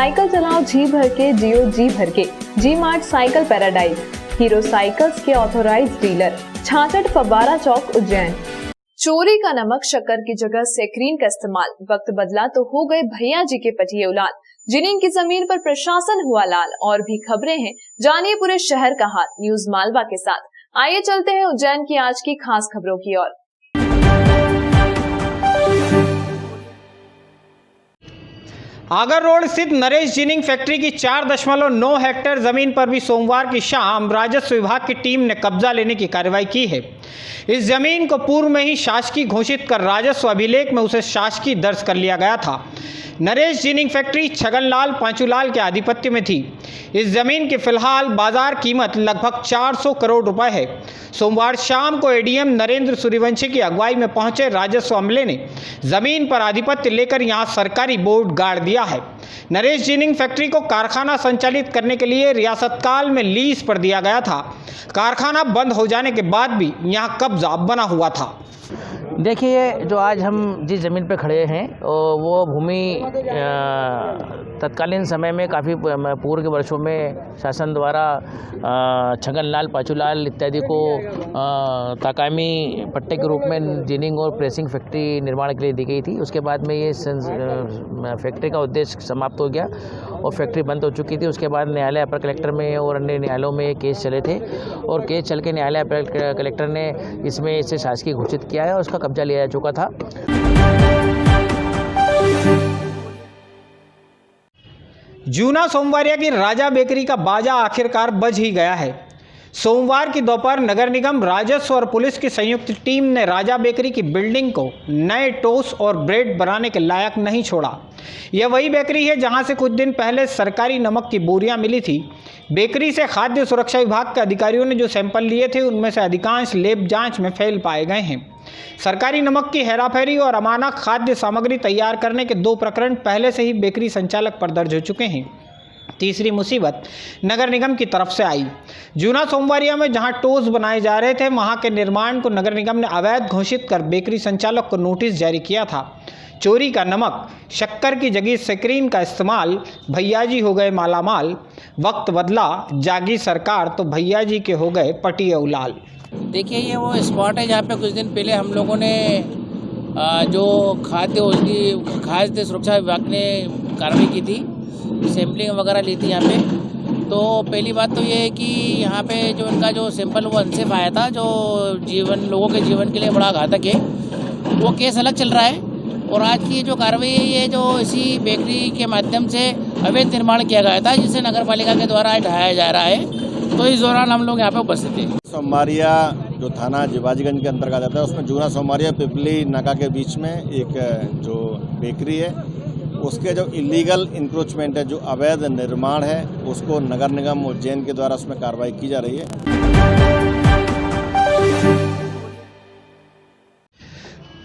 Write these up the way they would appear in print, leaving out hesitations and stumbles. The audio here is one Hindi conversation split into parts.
साइकिल चलाओ जी भर के, जियो जी भर के। G mart cycle paradise, Hero cycles के ऑथोराइज्ड डीलर, 66 फब्बारा चौक, उज्जैन। चोरी का नमक शक्कर की जगह सेक्रीन का इस्तेमाल। वक्त बदला तो हो गए भैया जी के पटिए उलाल। जिनिंग की जमीन पर प्रशासन हुआ लाल। और भी खबरें हैं, जानिए पूरे शहर का हाल न्यूज मालवा के साथ। आइए चलते हैं उज्जैन की आज की खास खबरों की ओर। आगर रोड स्थित नरेश जिनिंग फैक्ट्री की 4.9 हेक्टेयर जमीन पर भी सोमवार की शाम राजस्व विभाग की टीम ने कब्जा लेने की कार्रवाई की है। इस जमीन को पूर्व में ही शासकीय घोषित कर राजस्व अभिलेख में उसे शासकीय दर्ज कर लिया गया था। नरेश जिनिंग फैक्ट्री छगनलाल पांचूलाल के आधिपत्य में थी। इस जमीन की फिलहाल बाजार कीमत लगभग 400 करोड़ रुपए है। सोमवार शाम को एडीएम नरेंद्र सूर्यवंशी की अगुवाई में पहुंचे राजस्व अमले ने जमीन पर आधिपत्य लेकर यहां सरकारी बोर्ड गाड़ दिया है। नरेश जिनिंग फैक्ट्री को कारखाना संचालित करने के लिए रियासत काल में लीज पर दिया गया था। कारखाना बंद हो जाने के बाद भी यहाँ कब्जा बना हुआ था। देखिए, जो आज हम जिस ज़मीन पर खड़े हैं वो भूमि तत्कालीन समय में काफ़ी पूर्व के वर्षों में शासन द्वारा छगनलाल पांचूलाल इत्यादि को ताकामी पट्टे के रूप में जिनिंग और प्रेसिंग फैक्ट्री निर्माण के लिए दी गई थी। उसके बाद में ये फैक्ट्री का उद्देश्य समाप्त हो गया और फैक्ट्री बंद हो चुकी थी। उसके बाद न्यायालय अपर कलेक्टर में और अन्य न्यायालयों में केस चले थे और केस चल के न्यायालय अपर कलेक्टर ने इसमें इसे शासकीय घोषित किया है और उसका कब्जा लिया जा चुका था। जूना सोमवारिया की राजा बेकरी का बाजा आखिरकार बज ही गया है। सोमवार की दोपहर नगर निगम, राजस्व और पुलिस की संयुक्त टीम ने राजा बेकरी की बिल्डिंग को नए टोस्ट और ब्रेड बनाने के लायक नहीं छोड़ा। यह वही बेकरी है जहां से कुछ दिन पहले सरकारी नमक की बोरियां मिली थी। बेकरी से खाद्य सुरक्षा विभाग के अधिकारियों ने जो सैंपल लिए थे उनमें से अधिकांश लैब जांच में फेल पाए गए हैं। सरकारी नमक की हेराफेरी और अमानक खाद्य सामग्री तैयार करने के 2 प्रकरण पहले से ही बेकरी संचालक पर दर्ज हो चुके हैं। तीसरी मुसीबत नगर निगम की तरफ से आई। जूना सोमवारिया में जहां टोस्ट बनाए जा रहे थे वहां के निर्माण को नगर निगम ने अवैध घोषित कर बेकरी संचालक को नोटिस जारी किया था। चोरी का नमक शक्कर की जगह सेक्रीन का इस्तेमाल, भैयाजी हो गए मालामाल। वक्त बदला, जागी सरकार तो भैयाजी के हो गए पटिए उलाल। देखिए, ये वो स्पॉट है जहाँ पे कुछ दिन पहले हम लोगों ने जो खाद्य सुरक्षा विभाग ने कार्रवाई की थी, सैम्पलिंग वगैरह ली थी यहाँ पे। तो पहली बात तो ये है कि यहाँ पे जो इनका जो सैंपल वो अनसेफ आया था, जो लोगों के जीवन के लिए बड़ा घातक है, वो केस अलग चल रहा है। और आज की जो कार्रवाई है, ये जो इसी बेकरी के माध्यम से अवैध निर्माण किया गया था जिसे नगर पालिका के द्वारा ढाया जा रहा है। तो इस दौरान हम लोग यहाँ पे उपस्थित थे। सोमवारिया जो थाना जिवाजीगंज के अंतर्गत आता है, उसमें जूना सोमवारिया पिपली नाका के बीच में एक जो बेकरी है, उसके जो इलीगल इंक्रोचमेंट है, जो अवैध निर्माण है, उसको नगर निगम उज्जैन के द्वारा उसमें कार्रवाई की जा रही है।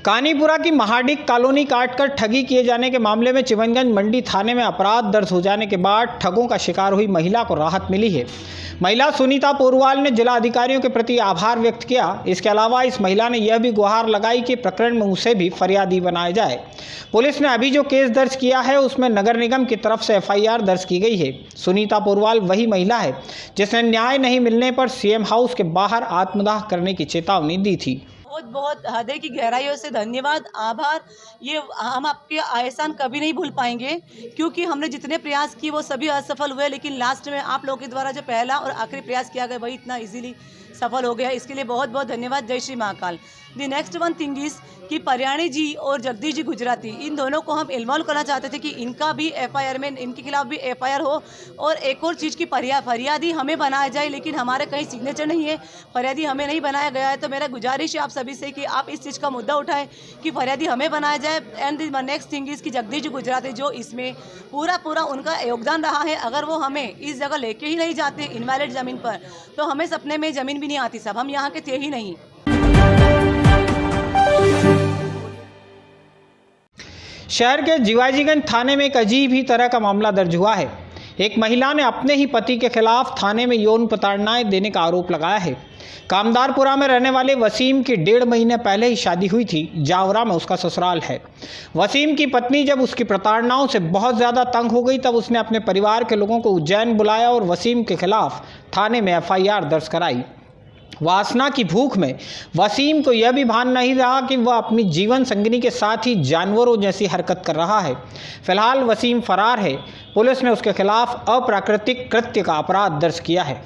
कानीपुरा की महाडिक कॉलोनी काटकर ठगी किए जाने के मामले में चिमनगंज मंडी थाने में अपराध दर्ज हो जाने के बाद ठगों का शिकार हुई महिला को राहत मिली है। महिला सुनीता पोरवाल ने जिला अधिकारियों के प्रति आभार व्यक्त किया। इसके अलावा इस महिला ने यह भी गुहार लगाई कि प्रकरण में उसे भी फरियादी बनाया जाए। पुलिस ने अभी जो केस दर्ज किया है उसमें नगर निगम की तरफ से एफआईआर दर्ज की गई है। सुनीता पोरवाल वही महिला है जिसने न्याय नहीं मिलने पर सीएम हाउस के बाहर आत्मदाह करने की चेतावनी दी थी। बहुत हृदय की गहराइयों से धन्यवाद, आभार। ये हम आपके एहसान कभी नहीं भूल पाएंगे, क्योंकि हमने जितने प्रयास किए वो सभी असफल हुए, लेकिन लास्ट में आप लोगों के द्वारा जो पहला और आखिरी प्रयास किया गया वही इतना इजीली सफल हो गया। इसके लिए बहुत बहुत धन्यवाद। जय श्री महाकाल। दी नेक्स्ट वन थिंग इज कि परियाणी जी और जगदीश जी गुजराती, इन दोनों को हम इन्वॉल्व करना चाहते थे कि इनका भी एफआईआर में, इनके खिलाफ भी एफआईआर हो। और एक और चीज़ की फरियादी हमें बनाया जाए, लेकिन हमारे कहीं सिग्नेचर नहीं है, फरियादी हमें नहीं बनाया गया है। तो मेरा गुजारिश है आप सभी से कि आप इस चीज़ का मुद्दा उठाएं कि फरियादी हमें बनाया जाए। And the next thing is कि जगदीश जी गुजराती जो इसमें पूरा उनका योगदान रहा है, अगर वो हमें इस जगह लेके ही नहीं जाते इनवैलिड ज़मीन पर, तो हमें सपने में ज़मीन भी नहीं आती। सब हम यहाँ के थे ही नहीं। शहर के जिवाजीगंज थाने में एक अजीब ही तरह का मामला दर्ज हुआ है। एक महिला ने अपने ही पति के खिलाफ थाने में यौन प्रताड़नाएं देने का आरोप लगाया है। कामदारपुरा में रहने वाले वसीम की 1.5 महीने पहले ही शादी हुई थी। जावरा में उसका ससुराल है। वसीम की पत्नी जब उसकी प्रताड़नाओं से बहुत ज़्यादा तंग हो गई तब उसने अपने परिवार के लोगों को उज्जैन बुलाया और वसीम के खिलाफ थाने में FIR दर्ज कराई। वासना की भूख में वसीम को यह भी भान नहीं रहा कि वह अपनी जीवन संगिनी के साथ ही जानवरों जैसी हरकत कर रहा है। फिलहाल वसीम फरार है। पुलिस ने उसके खिलाफ अप्राकृतिक कृत्य का अपराध दर्ज किया है।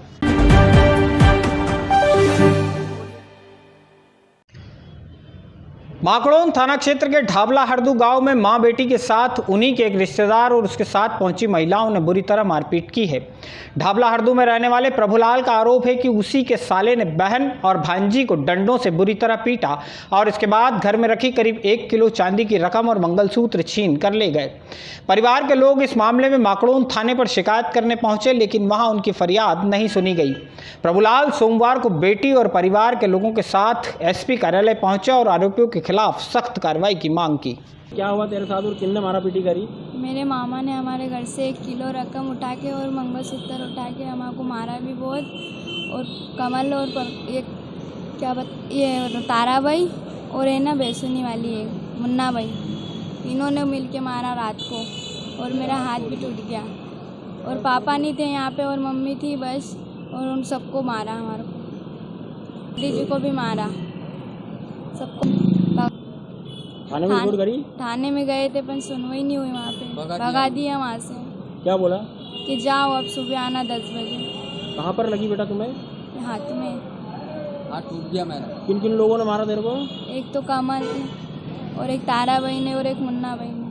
माकड़ौन थाना क्षेत्र के ढाबला हरदू गांव में मां बेटी के साथ उन्हीं के एक रिश्तेदार और उसके साथ पहुंची महिलाओं ने बुरी तरह मारपीट की है। ढाबला हरदू में रहने वाले प्रभुलाल का आरोप है कि उसी के साले ने बहन और भांजी को डंडों से बुरी तरह पीटा और इसके बाद घर में रखी करीब 1 किलो चांदी की रकम और मंगलसूत्र छीन कर ले गए। परिवार के लोग इस मामले में माकड़ौन थाने पर शिकायत करने पहुंचे, लेकिन वहां उनकी फरियाद नहीं सुनी गई। प्रभुलाल सोमवार को बेटी और परिवार के लोगों के साथ SP कार्यालय पहुंचे और आरोपियों के खिलाफ सख्त कार्रवाई की मांग की। क्या हुआ तेरे साथ और किसने मारा पीटी करी? मेरे मामा ने हमारे घर से 1 किलो रकम उठा के और मंगलसूत्र उठा के हमको मारा भी बहुत। और कमल और ये तारा भाई और है ना बेसुनी वाली है मुन्ना भाई, इन्होंने मिल के मारा रात को और मेरा हाथ भी टूट गया। और पापा नहीं थे यहाँ पे और मम्मी थी बस, और उन सबको मारा। हमारे दीदी को भी मारा, सबको। थाने में रिपोर्ट करी? थाने में गए थे पर सुनवाई नहीं हुई, वहाँ पे भगा दिया वहाँ से। क्या बोला? कि जाओ अब सुबह आना 10 बजे। कहाँ पर लगी बेटा तुम्हें? हाथ में। हाथ टूट गया मेरा। किन किन लोगों ने मारा तेरे को? एक तो कमल और एक तारा भाई ने और एक मुन्ना भाई ने।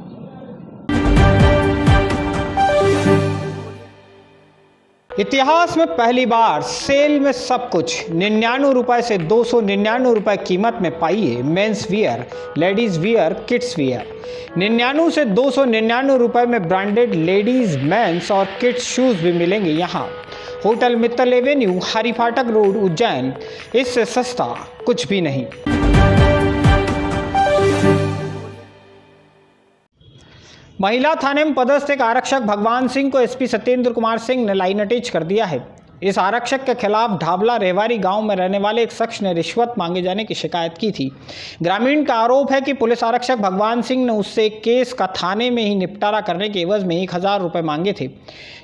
इतिहास में पहली बार सेल में सब कुछ 99 रुपए से 299 रुपए कीमत में पाइए men's wear, ladies wear, kids wear. 99 से 299 रुपए में ब्रांडेड लेडीज, मेंस और किड्स शूज भी मिलेंगे यहाँ। होटल मित्तल एवेन्यू, हरी फाटक रोड, उज्जैन। इससे सस्ता कुछ भी नहीं। महिला थाने में पदस्थ एक आरक्षक भगवान सिंह को SP सत्येंद्र कुमार सिंह ने लाइन अटैच कर दिया है। इस आरक्षक के खिलाफ ढाबला रेवारी गांव में रहने वाले एक शख्स ने रिश्वत मांगे जाने की शिकायत की थी। ग्रामीण का आरोप है कि पुलिस आरक्षक भगवान सिंह ने उससे एक केस का थाने में ही निपटारा करने के एवज में 1000 रुपये मांगे थे।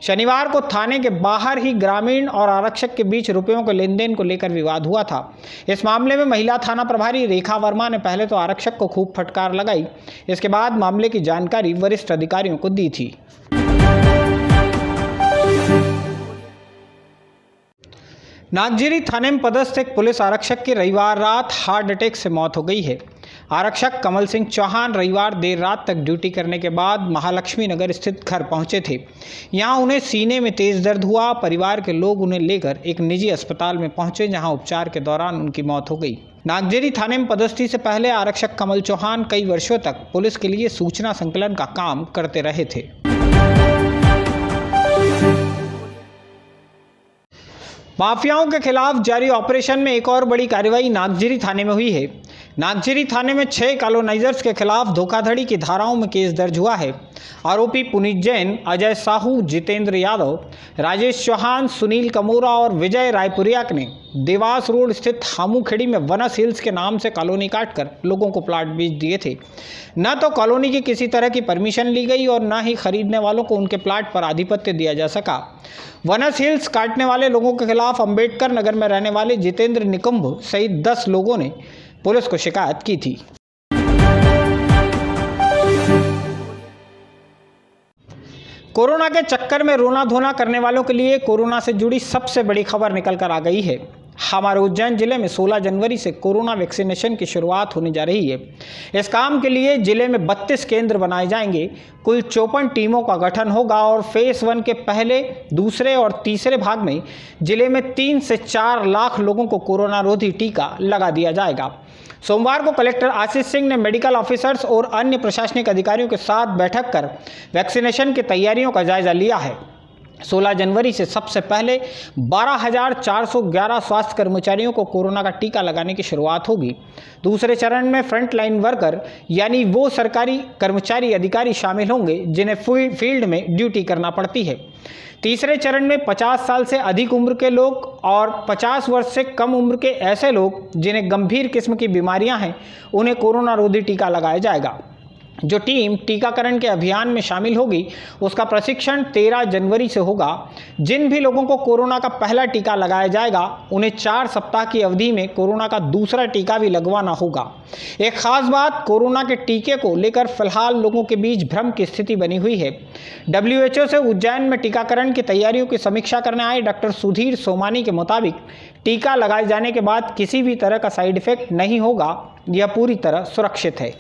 शनिवार को थाने के बाहर ही ग्रामीण और आरक्षक के बीच रुपयों के लेन देन को लेकर विवाद हुआ था। इस मामले में महिला थाना प्रभारी रेखा वर्मा ने पहले तो आरक्षक को खूब फटकार लगाई, इसके बाद मामले की जानकारी वरिष्ठ अधिकारियों को दी थी। नागझिरी थाने में पदस्थ एक पुलिस आरक्षक की रविवार रात हार्ट अटैक से मौत हो गई है। आरक्षक कमल सिंह चौहान रविवार देर रात तक ड्यूटी करने के बाद महालक्ष्मी नगर स्थित घर पहुंचे थे। यहां उन्हें सीने में तेज दर्द हुआ। परिवार के लोग उन्हें लेकर एक निजी अस्पताल में पहुंचे, जहां उपचार के दौरान उनकी मौत हो गई। नागझिरी थाने में पदस्थी से पहले आरक्षक कमल चौहान कई वर्षों तक पुलिस के लिए सूचना संकलन का काम करते रहे थे। माफियाओं के खिलाफ जारी ऑपरेशन में एक और बड़ी कार्रवाई नागझिरी थाने में हुई है। नागझिरी थाने में 6 कॉलोनाइजर्स के खिलाफ धोखाधड़ी की धाराओं में केस दर्ज हुआ है। आरोपी पुनीत जैन, अजय साहू, जितेंद्र यादव, राजेश चौहान, सुनील कमोरा और विजय रायपुरियाक ने देवास रोड स्थित हामूखेड़ी में वनस हिल्स के नाम से कॉलोनी काटकर लोगों को प्लाट बेच दिए थे। न तो कॉलोनी की किसी तरह की परमिशन ली गई और न ही खरीदने वालों को उनके प्लाट पर आधिपत्य दिया जा सका। वनस हिल्स काटने वाले लोगों के खिलाफ अंबेडकर नगर में रहने वाले जितेंद्र निकुंभ सहित 10 लोगों ने पुलिस को शिकायत की थी। कोरोना के चक्कर में रोना धोना करने वालों के लिए कोरोना से जुड़ी सबसे बड़ी खबर निकल कर आ गई है। हमारे उज्जैन जिले में 16 जनवरी से कोरोना वैक्सीनेशन की शुरुआत होने जा रही है। इस काम के लिए जिले में 32 केंद्र बनाए जाएंगे। कुल 54 टीमों का गठन होगा और फेज 1 के पहले, दूसरे और तीसरे भाग में जिले में 3 से 4 लाख लोगों को कोरोना रोधी टीका लगा दिया जाएगा। सोमवार को कलेक्टर आशीष सिंह ने मेडिकल ऑफिसर्स और अन्य प्रशासनिक अधिकारियों के साथ बैठक कर वैक्सीनेशन की तैयारियों का जायजा लिया है। 16 जनवरी से सबसे पहले 12,411 स्वास्थ्य कर्मचारियों को कोरोना का टीका लगाने की शुरुआत होगी। दूसरे चरण में फ्रंट लाइन वर्कर यानी वो सरकारी कर्मचारी अधिकारी शामिल होंगे जिन्हें फील्ड में ड्यूटी करना पड़ती है। तीसरे चरण में 50 साल से अधिक उम्र के लोग और 50 वर्ष से कम उम्र के ऐसे लोग जिन्हें गंभीर किस्म की बीमारियां हैं, उन्हें कोरोना रोधी टीका लगाया जाएगा। जो टीम टीकाकरण के अभियान में शामिल होगी उसका प्रशिक्षण 13 जनवरी से होगा। जिन भी लोगों को कोरोना का पहला टीका लगाया जाएगा उन्हें 4 सप्ताह की अवधि में कोरोना का दूसरा टीका भी लगवाना होगा। एक खास बात, कोरोना के टीके को लेकर फिलहाल लोगों के बीच भ्रम की स्थिति बनी हुई है। WHO से उज्जैन में टीकाकरण की तैयारियों की समीक्षा करने आए डॉक्टर सुधीर सोमानी के मुताबिक टीका लगाए जाने के बाद किसी भी तरह का साइड इफेक्ट नहीं होगा, यह पूरी तरह सुरक्षित है।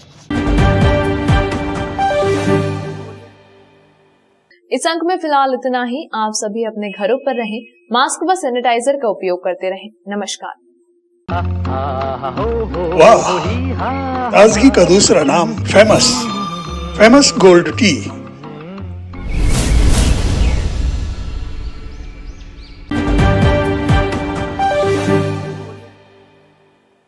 इस अंक में फिलहाल इतना ही। आप सभी अपने घरों पर रहें, मास्क व सैनिटाइजर का उपयोग करते रहें। नमस्कार। वाह, ताजगी का दूसरा नाम फेमस गोल्ड टी।